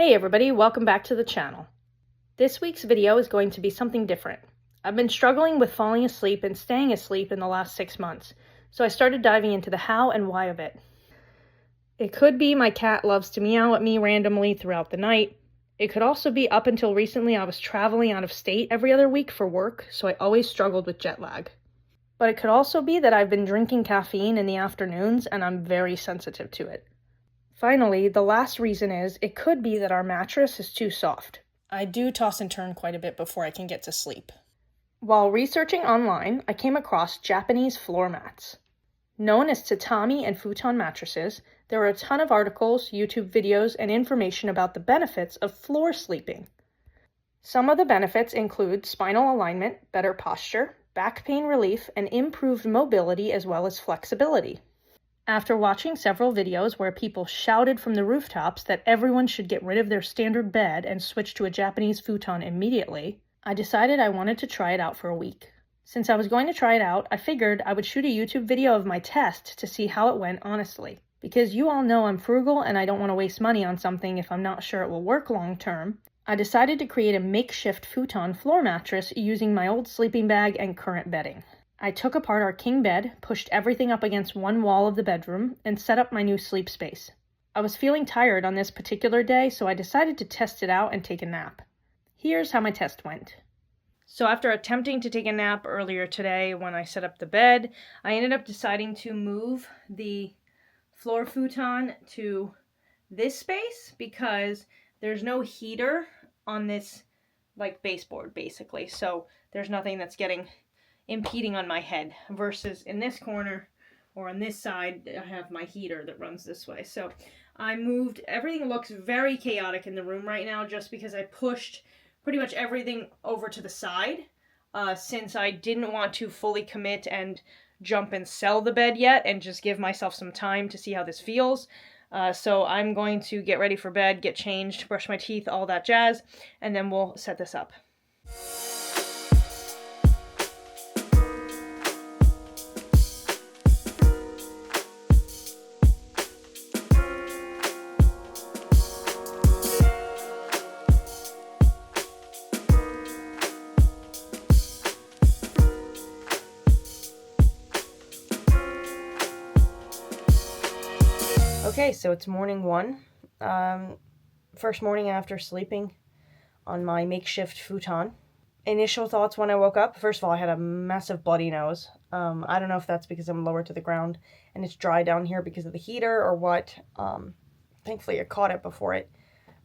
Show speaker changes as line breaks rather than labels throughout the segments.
Hey everybody, welcome back to the channel. This week's video is going to be something different. I've been struggling with falling asleep and staying asleep in the last 6 months, so I started diving into the how and why of it. It could be my cat loves to meow at me randomly throughout the night. It could also be up until recently I was traveling out of state every other week for work, so I always struggled with jet lag. But it could also be that I've been drinking caffeine in the afternoons and I'm very sensitive to it. Finally, the last reason is it could be that our mattress is too soft. I do toss and turn quite a bit before I can get to sleep. While researching online, I came across Japanese floor mats. Known as tatami and futon mattresses, there are a ton of articles, YouTube videos, and information about the benefits of floor sleeping. Some of the benefits include spinal alignment, better posture, back pain relief, and improved mobility as well as flexibility. After watching several videos where people shouted from the rooftops that everyone should get rid of their standard bed and switch to a Japanese futon immediately, I decided I wanted to try it out for a week. Since I was going to try it out, I figured I would shoot a YouTube video of my test to see how it went honestly. Because you all know I'm frugal and I don't want to waste money on something if I'm not sure it will work long term, I decided to create a makeshift futon floor mattress using my old sleeping bag and current bedding. I took apart our king bed, pushed everything up against one wall of the bedroom, and set up my new sleep space. I was feeling tired on this particular day, so I decided to test it out and take a nap. Here's how my test went. So after attempting to take a nap earlier today when I set up the bed, I ended up deciding to move the floor futon to this space because there's no heater on this baseboard basically. So there's nothing that's impeding on my head versus in this corner or on this side I have my heater that runs this way. So I moved, everything looks very chaotic in the room right now just because I pushed pretty much everything over to the side since I didn't want to fully commit and jump and sell the bed yet and just give myself some time to see how this feels. So I'm going to get ready for bed, get changed, brush my teeth, all that jazz, and then we'll set this up. Okay, so it's morning one. First morning after sleeping on my makeshift futon. Initial thoughts when I woke up. First of all, I had a massive bloody nose. I don't know if that's because I'm lower to the ground and it's dry down here because of the heater or what. Thankfully, I caught it before it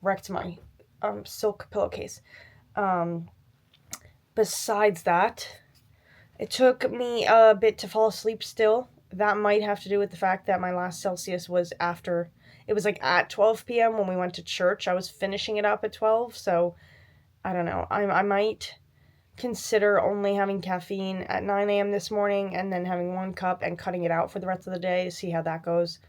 wrecked my silk pillowcase. Besides that, it took me a bit to fall asleep still. That might have to do with the fact that my last Celsius was after, it was at 12 p.m. when we went to church. I was finishing it up at 12, so I don't know. I might consider only having caffeine at 9 a.m. this morning and then having 1 cup and cutting it out for the rest of the day to see how that goes.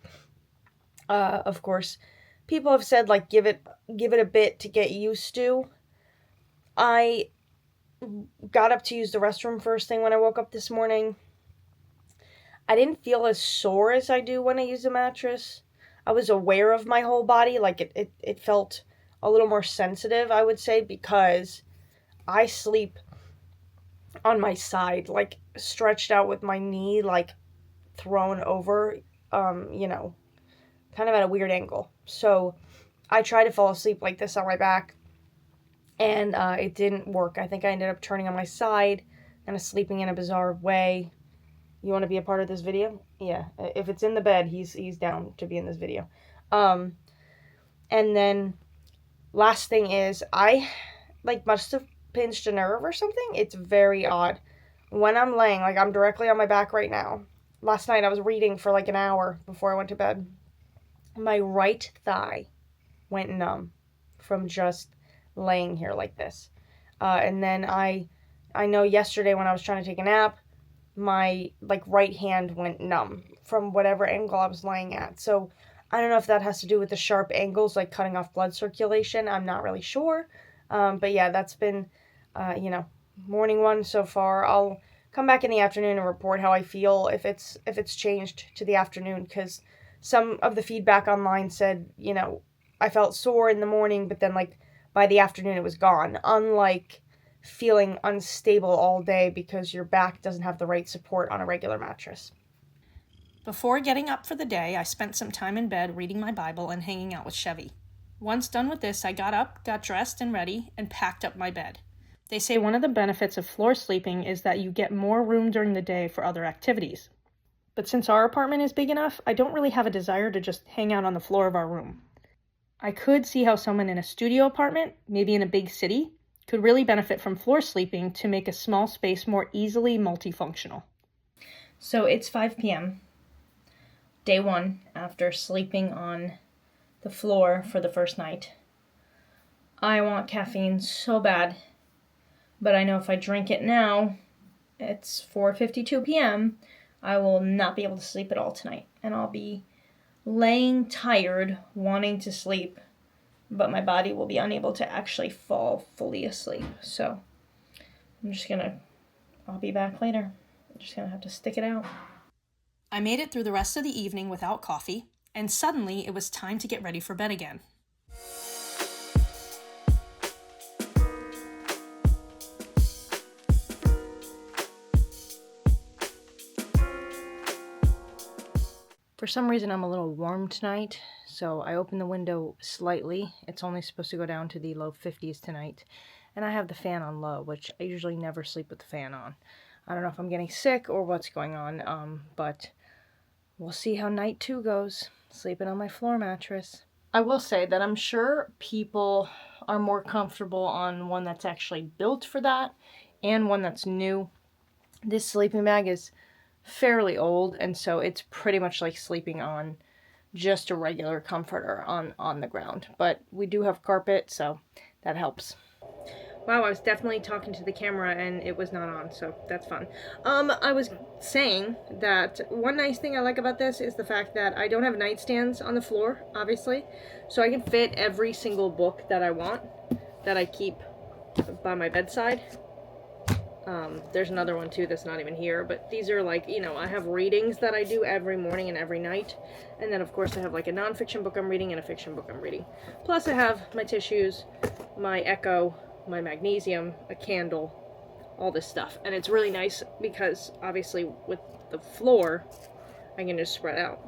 Of course, people have said, give it a bit to get used to. I got up to use the restroom first thing when I woke up this morning. I didn't feel as sore as I do when I use a mattress. I was aware of my whole body, it felt a little more sensitive, I would say, because I sleep on my side, stretched out with my knee, thrown over, kind of at a weird angle. So I tried to fall asleep like this on my back, and it didn't work. I think I ended up turning on my side and sleeping in a bizarre way. You want to be a part of this video? Yeah, if it's in the bed, he's down to be in this video. And then last thing is I must have pinched a nerve or something. It's very odd. When I'm laying, I'm directly on my back right now. Last night I was reading for an hour before I went to bed. My right thigh went numb from just laying here like this. And then I know yesterday when I was trying to take a nap, my right hand went numb from whatever angle I was laying at. So I don't know if that has to do with the sharp angles, cutting off blood circulation. I'm not really sure. But yeah, that's been, morning one so far. I'll come back in the afternoon and report how I feel if it's changed to the afternoon, because some of the feedback online said,
I felt sore in the morning, but then like by the afternoon it was gone. Unlike feeling unstable all day because your back doesn't have the right support on a regular mattress.
Before getting up for the day, I spent some time in bed reading my Bible and hanging out with Chevy. Once done with this, I got up, got dressed and ready, and packed up my bed. They say one of the benefits of floor sleeping is that you get more room during the day for other activities. But since our apartment is big enough, I don't really have a desire to just hang out on the floor of our room. I could see how someone in a studio apartment, maybe in a big city, could really benefit from floor sleeping to make a small space more easily multifunctional. So it's 5 p.m., day one, after sleeping on the floor for the first night. I want caffeine so bad, but I know if I drink it now, it's 4:52 p.m., I will not be able to sleep at all tonight, and I'll be laying tired, wanting to sleep, but my body will be unable to actually fall fully asleep. So I'll be back later. I'm just gonna have to stick it out. I made it through the rest of the evening without coffee, and suddenly it was time to get ready for bed again. For some reason, I'm a little warm tonight, so I opened the window slightly. It's only supposed to go down to the low 50s tonight, and I have the fan on low, which I usually never sleep with the fan on. I don't know if I'm getting sick or what's going on, but we'll see how night 2 goes, sleeping on my floor mattress. I will say that I'm sure people are more comfortable on one that's actually built for that and one that's new. This sleeping bag is fairly old, and so it's pretty much like sleeping on just a regular comforter on the ground. But we do have carpet, so that helps. Wow, I was definitely talking to the camera and it was not on, so that's fun. I was saying that one nice thing I like about this is the fact that I don't have nightstands on the floor, obviously, so I can fit every single book that I want, that I keep by my bedside. There's another one too that's not even here, but these are like, I have readings that I do every morning and every night, and then of course I have like a nonfiction book I'm reading and a fiction book I'm reading. Plus I have my tissues, my Echo, my magnesium, a candle, all this stuff. And it's really nice because obviously with the floor, I can just spread out.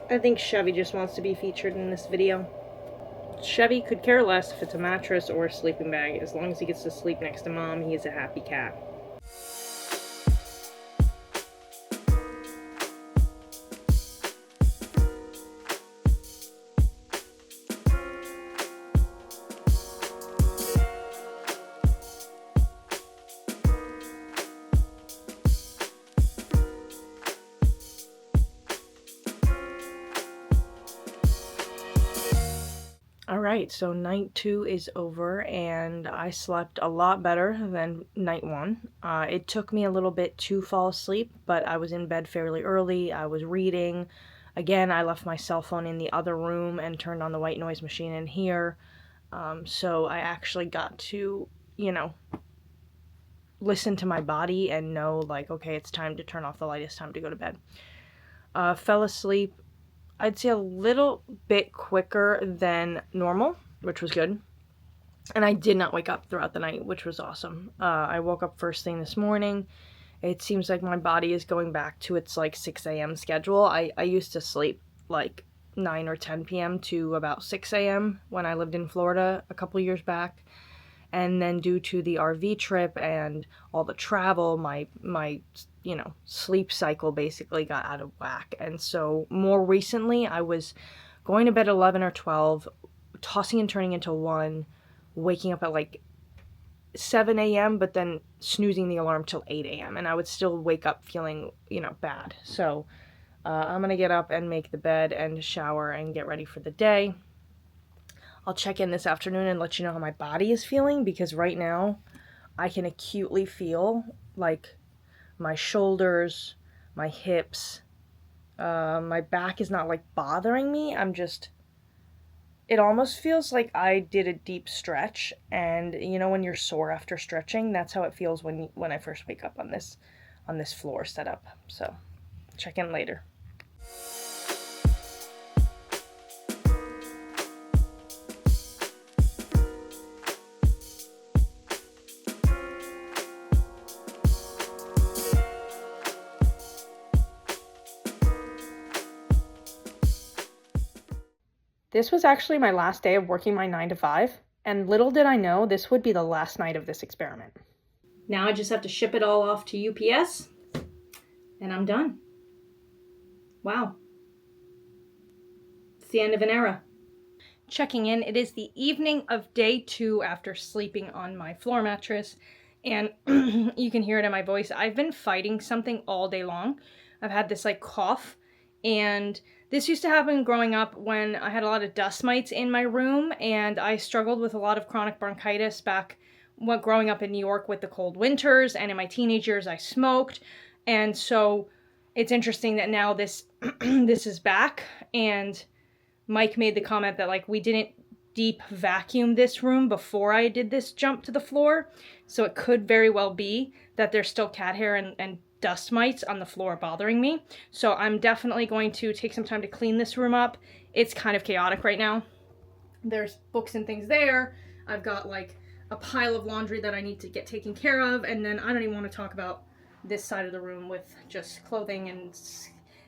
I think Chevy just wants to be featured in this video. Chevy could care less if it's a mattress or a sleeping bag. As long as he gets to sleep next to Mom, he is a happy cat. Alright, so night 2 is over, and I slept a lot better than night 1. It took me a little bit to fall asleep, but I was in bed fairly early. I was reading. Again, I left my cell phone in the other room and turned on the white noise machine in here. So I actually got to, listen to my body and know, like, okay, it's time to turn off the light. It's time to go to bed. Fell asleep, I'd say a little bit quicker than normal, which was good. And I did not wake up throughout the night, which was awesome. I woke up first thing this morning. It seems like my body is going back to its like 6 a.m. schedule. I used to sleep like 9 or 10 p.m. to about 6 a.m. when I lived in Florida a couple years back. And then due to the RV trip and all the travel, my sleep cycle basically got out of whack. And so more recently, I was going to bed at 11 or 12, tossing and turning into 1, waking up at like 7 a.m., but then snoozing the alarm till 8 a.m. And I would still wake up feeling, bad. So I'm going to get up and make the bed and shower and get ready for the day. I'll check in this afternoon and let you know how my body is feeling, because right now I can acutely feel like my shoulders, my hips, my back is not like bothering me. It almost feels like I did a deep stretch, and you know when you're sore after stretching, that's how it feels when I first wake up on this floor setup. So check in later. This was actually my last day of working my 9 to 5, and little did I know this would be the last night of this experiment. Now I just have to ship it all off to UPS, and I'm done. Wow. It's the end of an era. Checking in, it is the evening of day 2 after sleeping on my floor mattress, and you can hear it in my voice. I've been fighting something all day long. I've had this like cough, and this used to happen growing up when I had a lot of dust mites in my room, and I struggled with a lot of chronic bronchitis back when growing up in New York with the cold winters, and in my teenage years I smoked, and so it's interesting that now this this is back. And Mike made the comment that like we didn't deep vacuum this room before I did this jump to the floor, so it could very well be that there's still cat hair and dust mites on the floor bothering me. So I'm definitely going to take some time to clean this room up. It's kind of chaotic right now. There's books and things there. I've got like a pile of laundry that I need to get taken care of, and then I don't even want to talk about this side of the room with just clothing and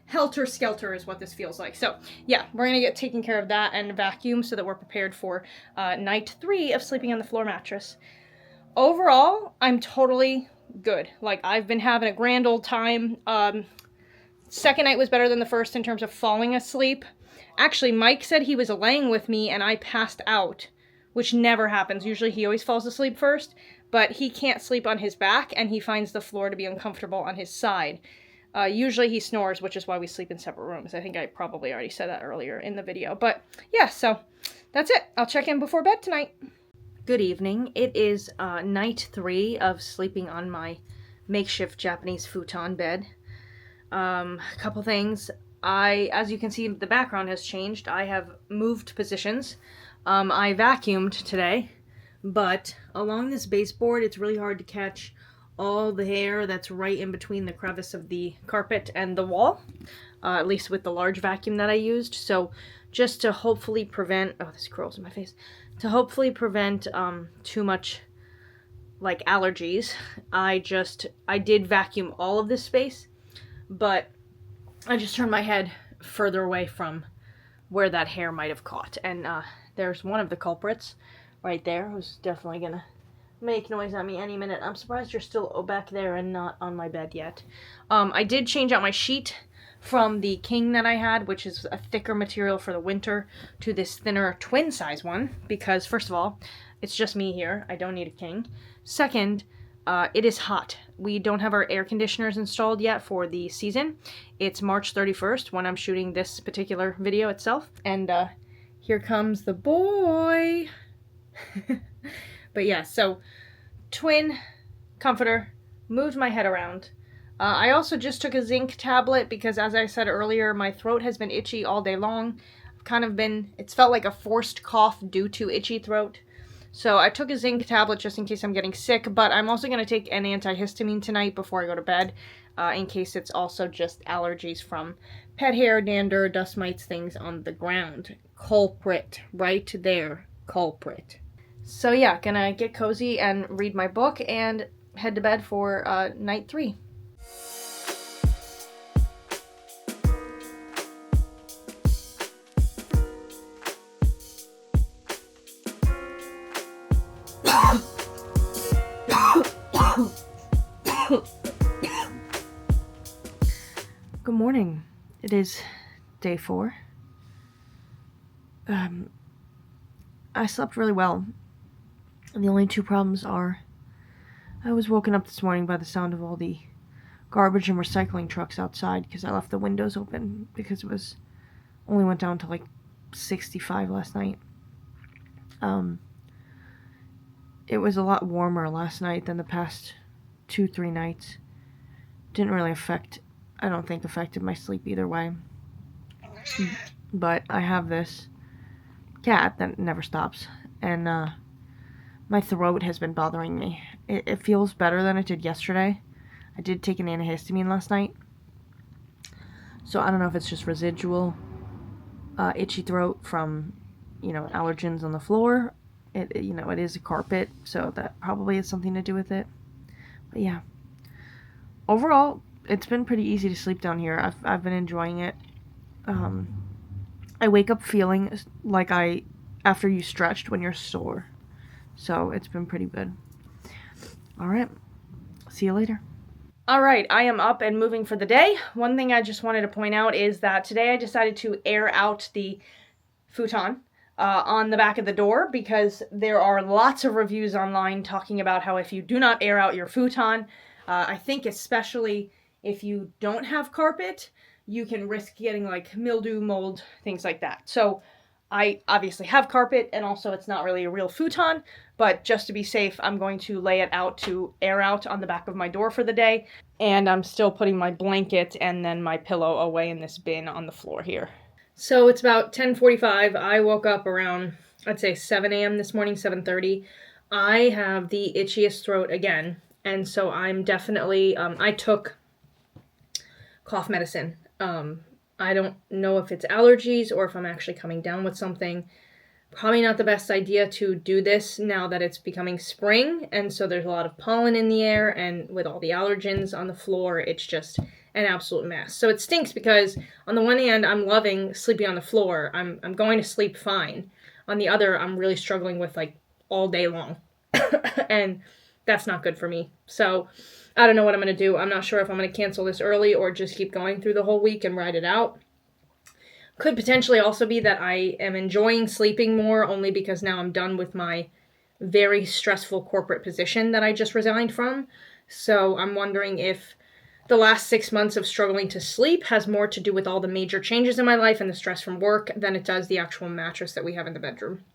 helter-skelter is what this feels like. So yeah, we're gonna get taken care of that and vacuum so that we're prepared for night 3 of sleeping on the floor mattress. Overall, I'm totally good. Like, I've been having a grand old time. Second night was better than the first in terms of falling asleep. Actually, Mike said he was laying with me and I passed out, which never happens. Usually he always falls asleep first, but he can't sleep on his back and he finds the floor to be uncomfortable on his side. Usually he snores, which is why we sleep in separate rooms. I think I probably already said that earlier in the video. But yeah, so that's it. I'll check in before bed tonight. Good evening. It is night 3 of sleeping on my makeshift Japanese futon bed. A couple things. As you can see, the background has changed. I have moved positions. I vacuumed today, but along this baseboard, it's really hard to catch all the hair that's right in between the crevice of the carpet and the wall, at least with the large vacuum that I used. So just to hopefully prevent, oh, this curls in my face, to hopefully prevent too much like allergies, I did vacuum all of this space, but I just turned my head further away from where that hair might have caught. And there's one of the culprits right there who's definitely gonna make noise at me any minute. I'm surprised you're still back there and not on my bed yet. I did change out my sheet from the king that I had, which is a thicker material for the winter, to this thinner twin size one, because first of all, it's just me here. I don't need a king. Second, it is hot. We don't have our air conditioners installed yet for the season. It's March 31st when I'm shooting this particular video itself. And here comes the boy. But yeah, so twin comforter, moved my head around. I also just took a zinc tablet because, as I said earlier, my throat has been itchy all day long. It's felt like a forced cough due to itchy throat. So I took a zinc tablet just in case I'm getting sick, but I'm also going to take an antihistamine tonight before I go to bed, in case it's also just allergies from pet hair, dander, dust mites, things on the ground. Culprit, right there, culprit. So yeah, gonna get cozy and read my book and head to bed for night 3. Good morning. It is day 4. I slept really well. The only 2 problems are I was woken up this morning by the sound of all the garbage and recycling trucks outside because I left the windows open because it only went down to like 65 last night. It was a lot warmer last night than the past 2-3 nights. Didn't really affected my sleep either way. But I have this
cat that never stops. And my throat has been bothering me. It feels better than it did yesterday. I did take an antihistamine last night. So I don't know if it's just residual itchy throat from, allergens on the floor. It is a carpet, so that probably has something to do with it. But yeah, overall, it's been pretty easy to sleep down here. I've been enjoying it. I wake up feeling like after you stretched when you're sore. So it's been pretty good. All right, see you later. All right, I am up and moving for the day. One thing I just wanted to point out is that today I decided to air out the futon on the back of the door because there are lots of reviews online talking about how if you do not air out your futon, I think especially if you don't have carpet, you can risk getting like mildew, mold, things like that. So I obviously have carpet, and also it's not really a real futon, but just to be safe, I'm going to lay it out to air out on the back of my door for the day, and I'm still putting my blanket and then my pillow away in this bin on the floor here. So it's about 10:45. I woke up around, I'd say 7 a.m. this morning, 7:30. I have the itchiest throat again, and so I'm definitely, I took cough medicine. I don't know if it's allergies or if I'm actually coming down with something. Probably not the best idea to do this now that it's becoming spring, and so there's a lot of pollen in the air, and with all the allergens on the floor, it's just an absolute mess. So it stinks because on the one hand, I'm loving sleeping on the floor. I'm going to sleep fine. On the other, I'm really struggling with like all day long. And that's not good for me. So I don't know what I'm going to do. I'm not sure if I'm going to cancel this early or just keep going through the whole week and ride it out. Could potentially also be that I am enjoying sleeping more only because now I'm done with my very stressful corporate position that I just resigned from. So I'm wondering if the last 6 months of struggling to sleep has more to do with all the major changes in my life and the stress from work than it does the actual mattress that we have in the bedroom.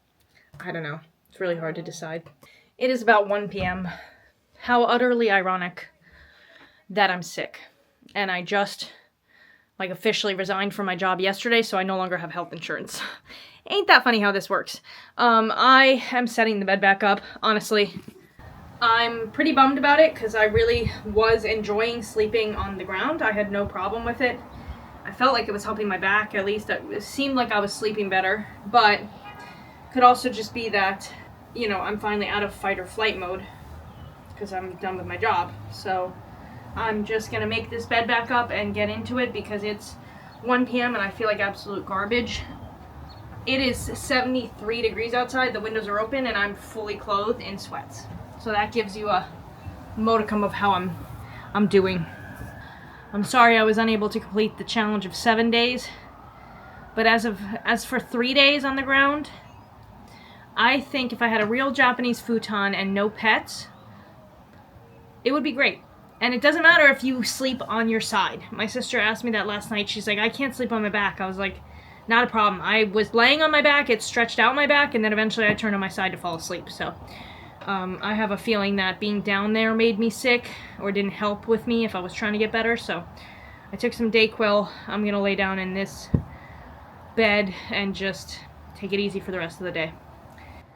I don't know. It's really hard to decide. It is about 1 p.m. How utterly ironic that I'm sick. And I just officially resigned from my job yesterday, so I no longer have health insurance. Ain't that funny how this works? I am setting the bed back up. Honestly, I'm pretty bummed about it because I really was enjoying sleeping on the ground. I had no problem with it. I felt like it was helping my back, at least. It seemed like I was sleeping better, but could also just be that, I'm finally out of fight or flight mode because I'm done with my job. So I'm just going to make this bed back up and get into it because it's 1 p.m. and I feel like absolute garbage. It is 73 degrees outside, the windows are open, and I'm fully clothed in sweats. So that gives you a modicum of how I'm doing. I'm sorry I was unable to complete the challenge of 7 days, but as for 3 days on the ground, I think if I had a real Japanese futon and no pets, it would be great. And it doesn't matter if you sleep on your side. My sister asked me that last night. She's like, I can't sleep on my back. I was like, not a problem. I was laying on my back, it stretched out my back, and then eventually I turned on my side to fall asleep. So I have a feeling that being down there made me sick or didn't help with me if I was trying to get better. So I took some Dayquil. I'm going to lay down in this bed and just take it easy for the rest of the day.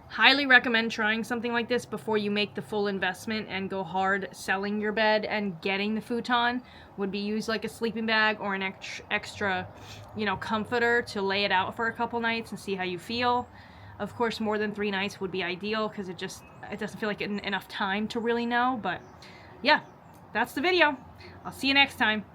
Highly recommend trying something like this before you make the full investment and go hard selling your bed and getting the futon. Would be used like a sleeping bag or an extra, comforter to lay it out for a couple nights and see how you feel. Of course, more than 3 nights would be ideal because it doesn't feel like enough time to really know. But yeah, that's the video. I'll see you next time.